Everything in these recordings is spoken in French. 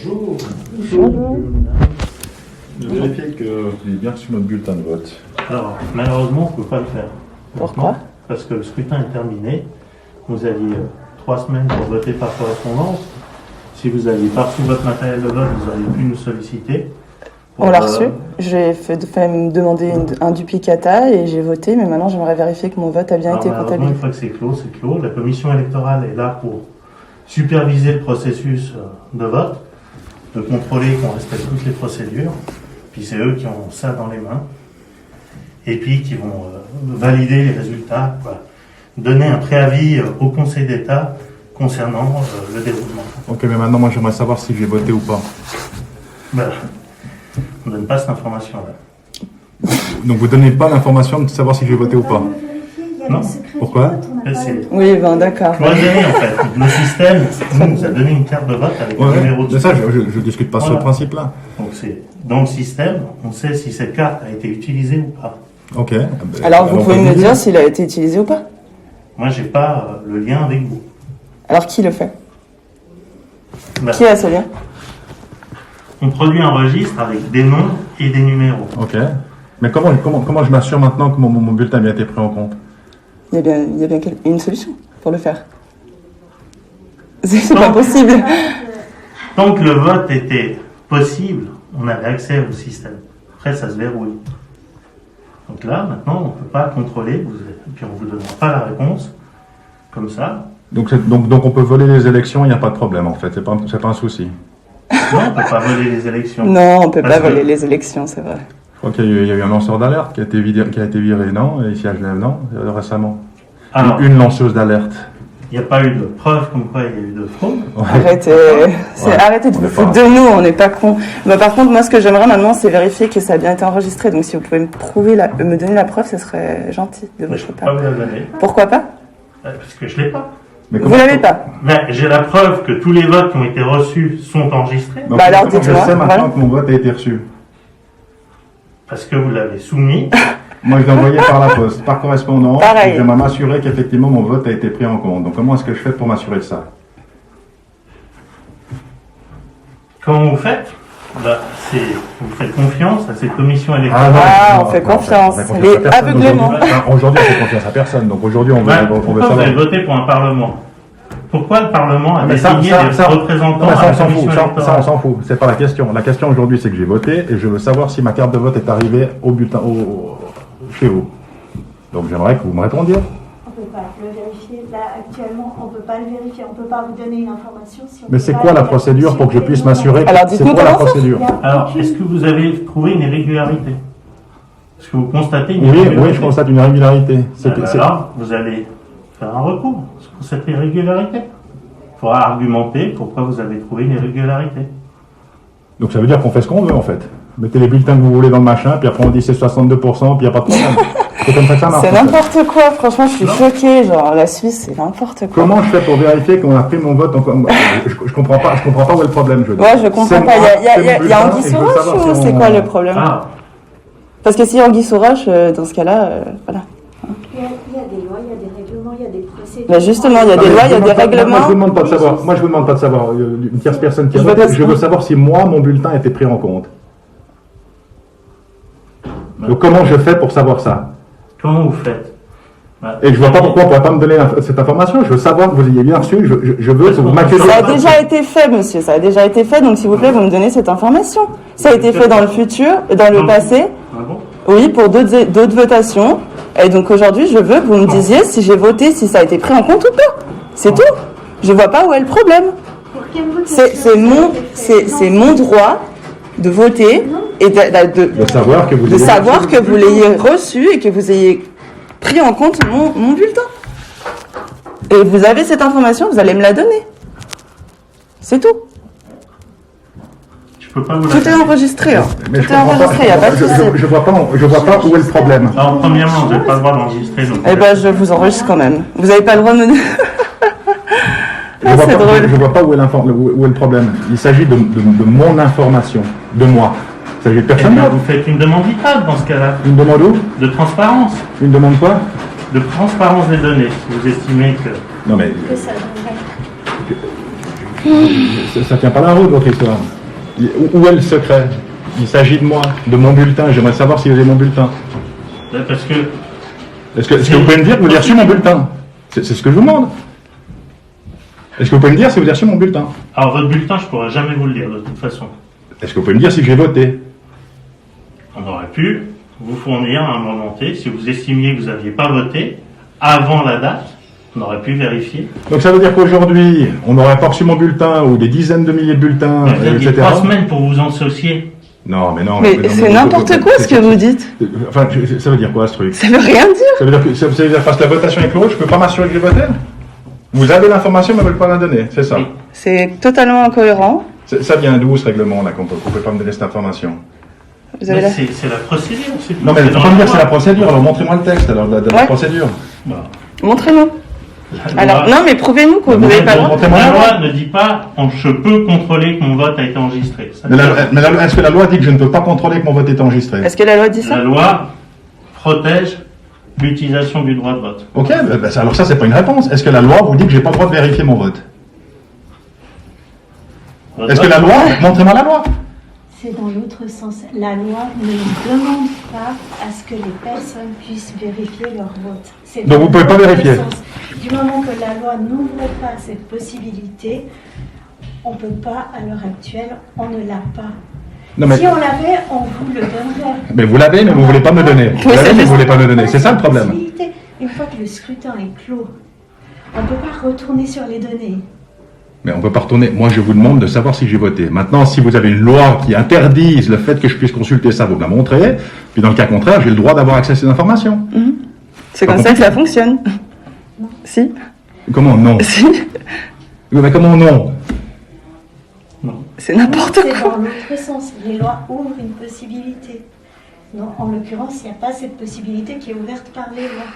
Bonjour. Bonjour. De vérifier que vous avez bien reçu notre bulletin de vote. Alors, malheureusement, on ne peut pas le faire. Pourquoi? Parce que le scrutin est terminé. Vous aviez 3 semaines pour voter par correspondance. Si vous n'aviez pas reçu votre matériel de vote, vous auriez pu nous solliciter. On l'a reçu. J'ai fait me demander un duplicata et j'ai voté, mais maintenant j'aimerais vérifier que mon vote a bien été comptabilisé. Une fois que c'est clos, c'est clos. La commission électorale est là pour superviser le processus de vote, de contrôler qu'on respecte toutes les procédures. Puis c'est eux qui ont ça dans les mains. Et puis qui vont valider les résultats, quoi. Donner un préavis au Conseil d'État concernant le déroulement. Ok, mais maintenant, moi, j'aimerais savoir si j'ai voté ou pas. Ben, on ne donne pas cette information-là. Donc, vous donnez pas l'information de savoir si j'ai voté ou pas? Non. Pourquoi? Oui, ben d'accord. Cloisonné, en fait. Le système nous a donné une carte de vote avec un numéro de... Mais ça, je discute pas sur le principe-là. Donc, c'est dans le système, on sait si cette carte a été utilisée ou pas. Ok. Alors vous pouvez me dire s'il a été utilisé ou pas? Moi, j'ai pas le lien avec vous. Alors qui le fait? Ben, Qui a ce lien? on produit un registre avec des noms et des numéros. Ok. Mais comment je m'assure maintenant que mon bulletin a bien été pris en compte? Il y a bien une solution pour le faire. C'est pas possible. Tant que le vote était possible, on avait accès au système. Après, ça se verrouille. Donc là, maintenant, on ne peut pas contrôler, et puis on ne vous donnera pas la réponse, comme ça. Donc on peut voler les élections, il n'y a pas de problème en fait, c'est pas un souci. Non, on ne peut pas voler les élections. Non, on peut Parce pas que- voler les élections, c'est vrai. Je crois qu'il y a eu un lanceur d'alerte qui a été viré, non? Et ici à Genève, non? Récemment. Alors, Une lanceuse d'alerte. il n'y a pas eu de preuve comme quoi il y a eu de fraude. Arrêtez de vous foutre de nous, on n'est pas cons. Bah, par contre, moi, ce que j'aimerais maintenant, c'est vérifier que ça a bien été enregistré. Donc, si vous pouvez me donner la preuve, ce serait gentil de Je ne votre peux pas part. vous la donner, Pourquoi pas? parce que je ne l'ai pas. Mais Vous l'avez pas? Mais j'ai la preuve que tous les votes qui ont été reçus sont enregistrés, Donc, Bah alors, comment dites-moi, je sais maintenant voilà. que mon vote a été reçu? parce que vous l'avez soumis. Moi, je l'ai envoyé par la poste, par correspondance. Pareil. J'aimerais m'assurer qu'effectivement mon vote a été pris en compte. Donc, comment est-ce que je fais pour m'assurer de ça? Comment vous faites? Bah, vous faites confiance à cette commission électorale. Ah, on fait confiance. Les aveuglements. Aujourd'hui, on fait confiance à personne. Donc, aujourd'hui, on veut Pourquoi vous savoir. avez voté pour un parlement? Pourquoi le Parlement a Mais ça, désigné ça, des ça- représentants Non, mais à ça, la on s'en fout. commission Ça, électorale? on s'en fout. C'est pas la question. La question aujourd'hui, c'est que j'ai voté et je veux savoir si ma carte de vote est arrivée au bulletin, chez vous. Donc, j'aimerais que vous me répondiez. On ne peut pas le vérifier. Là, actuellement, on ne peut pas le vérifier. On ne peut pas vous donner une information si on Mais peut c'est pas quoi la aller à procédure pour que je puisse m'assurer que Alors, c'est dites-nous quoi la comment faire. procédure? Il y a Alors, aucune- est-ce que vous avez trouvé une irrégularité? Est-ce que vous constatez une Oui, irrégularité? oui, je constate une irrégularité. Alors, vous allez faire un recours sur cette irrégularité. Il faudra argumenter pourquoi vous avez trouvé une irrégularité. Donc, ça veut dire qu'on fait ce qu'on veut, en fait. Mettez les bulletins que vous voulez dans le machin, puis après on dit c'est 62%, puis il n'y a pas de problème. C'est comme ça que ça marche. C'est en fait. n'importe quoi, franchement, je suis Non. choquée. Genre, la Suisse, c'est n'importe quoi. Comment je fais pour vérifier qu'on a pris mon vote je comprends pas où est le problème, je veux dire. Ouais, je comprends C'est pas. moi, Il y a c'est mon bulletin, Anguille et je sous veux roche savoir ou si c'est on- quoi le problème? Ah, Parce que si Anguille sous roche, dans ce cas-là, voilà. Il y a des lois, il y a des règlements, il y a des procédures. Mais justement, il y a des lois, il y a des règlements. Moi, je vous demande pas de savoir. Moi, je vous demande pas de savoir. Une tierce personne qui a Je veux voté. pas- Je veux savoir si moi, mon bulletin a été pris en compte. Donc, comment je fais pour savoir ça? comment vous faites? Bah, Et je vois pas pourquoi on pourrait pas me donner cette information. Je veux savoir que vous ayez bien reçu. Je veux que vous m'accueilliez. Ça a déjà été fait, monsieur, ça a déjà été fait, donc s'il vous plaît, vous me donnez cette information. Ça a été fait dans le futur, dans le passé, Ah bon? oui, pour d'autres votations. Et donc aujourd'hui, je veux que vous me disiez si j'ai voté, si ça a été pris en compte ou pas. C'est tout. Je vois pas où est le problème. Pour quelle votation C'est mon droit de voter et De savoir que vous de ayez savoir reçu. que vous l'ayez reçu et que vous ayez pris en compte mon bulletin. Et vous avez cette information, vous allez me la donner. C'est tout. Je peux pas vous la Tout est donner. enregistré. Hein. Mais Tout est enregistré, il n'y a pas de souci. je vois pas où est le problème. Alors, premièrement, vous n'avez pas le droit d'enregistrer. Donc, Eh ben, je vous enregistre quand même. Vous n'avez pas le droit de me... Je vois c'est pas- drôle. Je vois pas où est le problème. Il s'agit de mon information, de moi. Il s'agit de eh personne bien, d'autre. vous faites une demande vitale dans ce cas-là, Une demande où? de transparence. Une demande quoi? De transparence des données. Si vous estimez que Non mais Que ça devrait. Ça tient pas la route, votre histoire. Où est le secret? Il s'agit de moi, de mon bulletin. J'aimerais savoir si vous avez mon bulletin. Parce que Est-ce que vous pouvez me dire que vous avez reçu mon bulletin? C'est ce que je vous demande. Est-ce que vous pouvez me dire si vous avez reçu mon bulletin? alors votre bulletin, je pourrais jamais vous le dire de toute façon. Est-ce que vous pouvez me dire si j'ai voté? On aurait pu vous fournir un moment T, si vous estimiez que vous n'aviez pas voté avant la date, on aurait pu vérifier. Donc ça veut dire qu'aujourd'hui, on n'aurait pas reçu mon bulletin ou des dizaines de milliers de bulletins, Mais vous aviez etc. 3 semaines pour vous en associer. Non, mais non. Mais c'est n'importe quoi ce que vous dites. Enfin, ça veut dire quoi ce truc? Ça veut rien dire. Ça veut dire que ça veut dire parce que la votation est close, je peux pas m'assurer que j'ai voté? Vous avez l'information, mais vous ne voulez pas la donner, c'est ça? Oui. C'est totalement incohérent. Ça vient d'où ce règlement-là qu'on ne peut pas me donner cette information? Vous avez Mais la... c'est la procédure, c'est tout. Non, mais C'est il faut dans pas me dire la que c'est la loi. procédure, alors montrez-moi le texte alors, de la Ouais. procédure. Bah, Montrez-nous. la Alors, loi- non, mais prouvez-nous que vous Bah, n'avez pas le droit. montrez-moi La la loi. loi ne dit pas je peux contrôler que mon vote a été enregistré. Ça Mais, veut dire- est-ce que la loi dit que je ne peux pas contrôler que mon vote est enregistré? Est-ce que la loi dit La ça? loi protège l'utilisation du droit de vote. Ok, alors ça c'est pas une réponse. Est-ce que la loi vous dit que j'ai pas le droit de vérifier mon vote? Votre Est-ce que vote- la loi, montrez-moi la loi. C'est dans l'autre sens. La loi ne nous demande pas à ce que les personnes puissent vérifier leur vote. C'est Donc dans vous pouvez pas l'autre vérifier. sens. Du moment que la loi n'ouvre pas cette possibilité, on ne peut pas, à l'heure actuelle, on ne l'a pas. Non, mais, Si on l'avait, on vous le donnerait. mais vous l'avez, mais vous voulez pas me donner. Vous l'avez, mais vous voulez pas me donner. C'est ça le problème. Possibilité. Une fois que le scrutin est clos, on ne peut pas retourner sur les données. Mais on peut pas retourner. Moi, je vous demande de savoir si j'ai voté. Maintenant, si vous avez une loi qui interdise le fait que je puisse consulter ça, vous me la montrez. Puis dans le cas contraire, j'ai le droit d'avoir accès à ces informations. C'est comme ça que ça fonctionne. Si. Comment non? Si. Oui, mais comment non? C'est n'importe C'est quoi. dans l'autre sens. Les lois ouvrent une possibilité. Non, en l'occurrence, il n'y a pas cette possibilité qui est ouverte par les lois.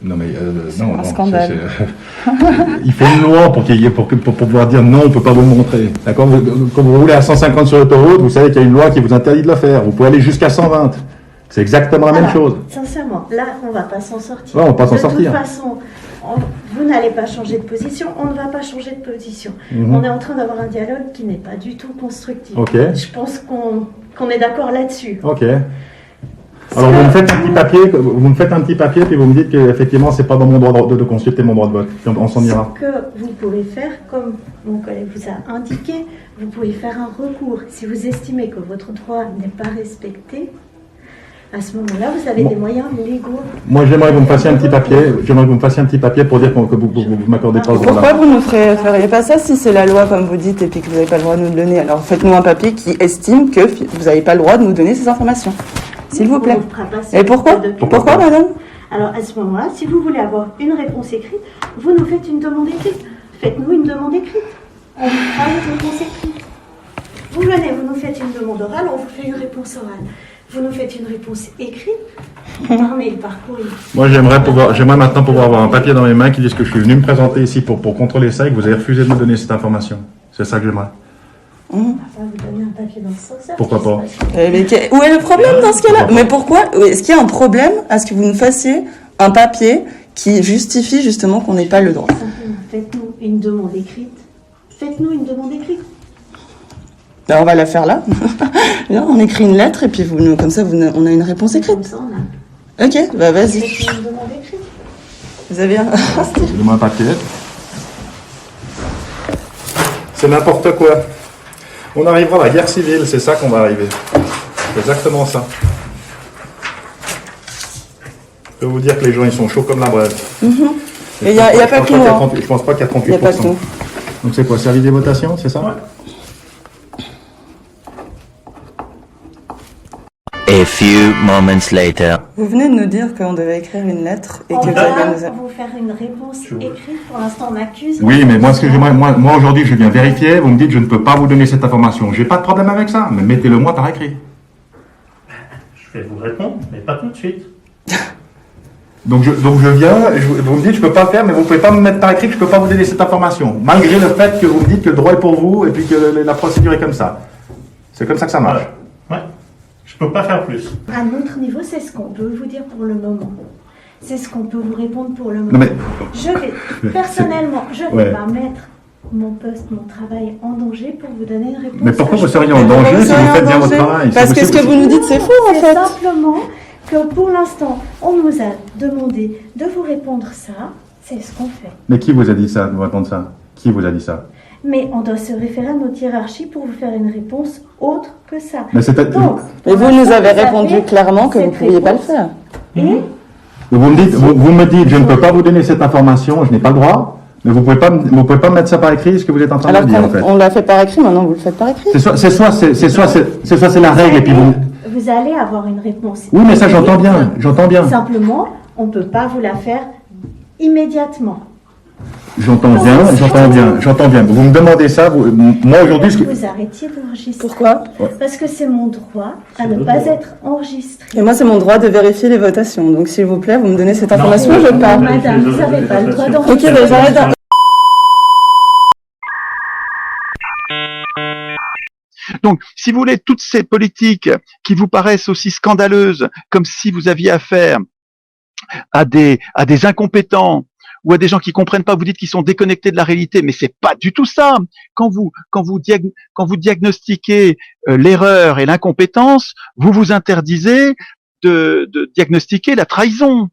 Non, mais C'est non, un non, scandale. il faut une loi pour qu'il y ait, pour pouvoir dire non, on peut pas vous le montrer. D'accord? Quand vous roulez à 150 sur l'autoroute, vous savez qu'il y a une loi qui vous interdit de le faire. Vous pouvez aller jusqu'à 120. C'est exactement la même Alors, chose. Sincèrement, là, on ne va pas s'en sortir. Ouais, on va pas s'en De sortir. toute façon, vous n'allez pas changer de position, on ne va pas changer de position. Mhm. On est en train d'avoir un dialogue qui n'est pas du tout constructif. Ok. Je pense qu'on est d'accord là-dessus. Ok. Alors vous me faites un petit papier, puis vous me dites qu'effectivement c'est pas dans mon droit de consulter mon droit de vote. Puis on s'en ira. Ce que vous pouvez faire, comme mon collègue vous a indiqué, vous pouvez faire un recours. Si vous estimez que votre droit n'est pas respecté, à ce moment-là, vous avez Bon. des moyens légaux. Moi j'aimerais que vous me fassiez un petit papier. J'aimerais que vous me fassiez un petit papier pour dire que vous m'accordez pas ce Pourquoi droit-là. vous ne feriez pas ça si c'est la loi, comme vous dites, et puis que vous n'avez pas le droit de nous le donner? Alors faites-nous un papier qui estime que vous n'avez pas le droit de nous donner ces informations. S'il vous plaît. On vous fera passer Et pourquoi? le document. Pourquoi, madame? Alors, à ce moment-là, si vous voulez avoir une réponse écrite, vous nous faites une demande écrite. Faites-nous une demande écrite. On vous fera une réponse écrite. Vous venez, vous nous faites une demande orale, on vous fait une réponse orale. Vous nous faites une réponse écrite, par mail, par courrier. Moi j'aimerais maintenant pouvoir avoir un papier dans mes mains qui dise que je suis venu me présenter ici pour contrôler ça et que vous avez refusé de me donner cette information. C'est ça que j'aimerais. On va pas vous donner un papier dans ce sens-là. Pourquoi pas? Mais où est le problème dans ce cas-là? Mais pourquoi? Est-ce qu'il y a un problème à ce que vous nous fassiez un papier qui justifie justement qu'on n'ait pas le droit? Simplement, faites-nous une demande écrite. Faites-nous une demande écrite. Ben, on va la faire là. Là, on écrit une lettre et puis comme ça, on a une réponse Comme écrite. ça, on a. Ok, bah vas-y. Faites-nous une demande écrite. Vous avez un... Donnez-moi un papier. C'est n'importe quoi. On arrivera à la guerre civile, c'est ça qu'on va arriver. C'est exactement ça. Je peux vous dire que les gens ils sont chauds comme la braise. Et il n'y a pas que nous. Hein. Je pense pas qu'il y a 38%. Il n'y a pas que nous. Donc c'est quoi, service des votations, c'est ça? Ouais. A few moments later. Vous venez de nous dire qu'on devait écrire une lettre et On que vous va alliez nous... vous faire une réponse écrite. Pour l'instant, on accuse. Oui, mais moi ce que j'aimerais, moi aujourd'hui je viens vérifier, vous me dites je ne peux pas vous donner cette information. J'ai pas de problème avec ça, mais mettez-le moi par écrit. Je vais vous répondre, mais pas tout de suite. Donc je viens, vous me dites je peux pas le faire, mais vous pouvez pas me mettre par écrit que je peux pas vous donner cette information, malgré le fait que vous me dites que le droit est pour vous et puis que la procédure est comme ça. C'est comme ça que ça marche. Ouais. Je peux pas faire plus. À notre niveau, c'est ce qu'on peut vous dire pour le moment. C'est ce qu'on peut vous répondre pour le moment. Non mais Je vais, personnellement, je ne Ouais. vais pas mettre mon poste, mon travail en danger pour vous donner une réponse. Mais pourquoi à vous chaud. seriez en danger si vous faites bien votre travail? Parce que ce que vous nous dites, c'est faux, en C'est fait. simplement que pour l'instant, on nous a demandé de vous répondre ça. C'est ce qu'on fait. Mais qui vous a dit ça, de vous répondre ça? Qui vous a dit ça? Mais on doit se référer à notre hiérarchie pour vous faire une réponse autre que ça. Mais c'est Donc, Et vous nous avez répondu clairement que vous ne cette pouviez pas le réponse. faire. Et Vous me dites, je ne peux pas vous donner cette information, je n'ai pas le droit, mais vous pouvez pas me mettre ça par écrit, ce que vous êtes en train Alors de dire, en fait. qu'on l'a fait par écrit, maintenant vous le faites par écrit. C'est soit c'est la règle, et puis vous allez avoir une réponse. Oui, mais ça, j'entends bien. Simplement, on ne peut pas vous la faire immédiatement. J'entends bien. Vous me demandez ça, moi aujourd'hui, Vous arrêtiez d'enregistrer. Pourquoi? Parce que c'est mon droit à ne votre pas droit. être enregistré. Et moi, c'est mon droit de vérifier les votations. Donc, s'il vous plaît, vous me donnez cette information, Non, je non, pars. non, Madame, vous n'avez pas le droit Ok, d'enregistrer. ben j'arrête. Donc, si vous voulez, toutes ces politiques qui vous paraissent aussi scandaleuses, comme si vous aviez affaire à des incompétents ou à des gens qui comprennent pas, vous dites qu'ils sont déconnectés de la réalité, mais c'est pas du tout ça. Quand vous diagnostiquez l'erreur et l'incompétence, vous vous interdisez de diagnostiquer la trahison.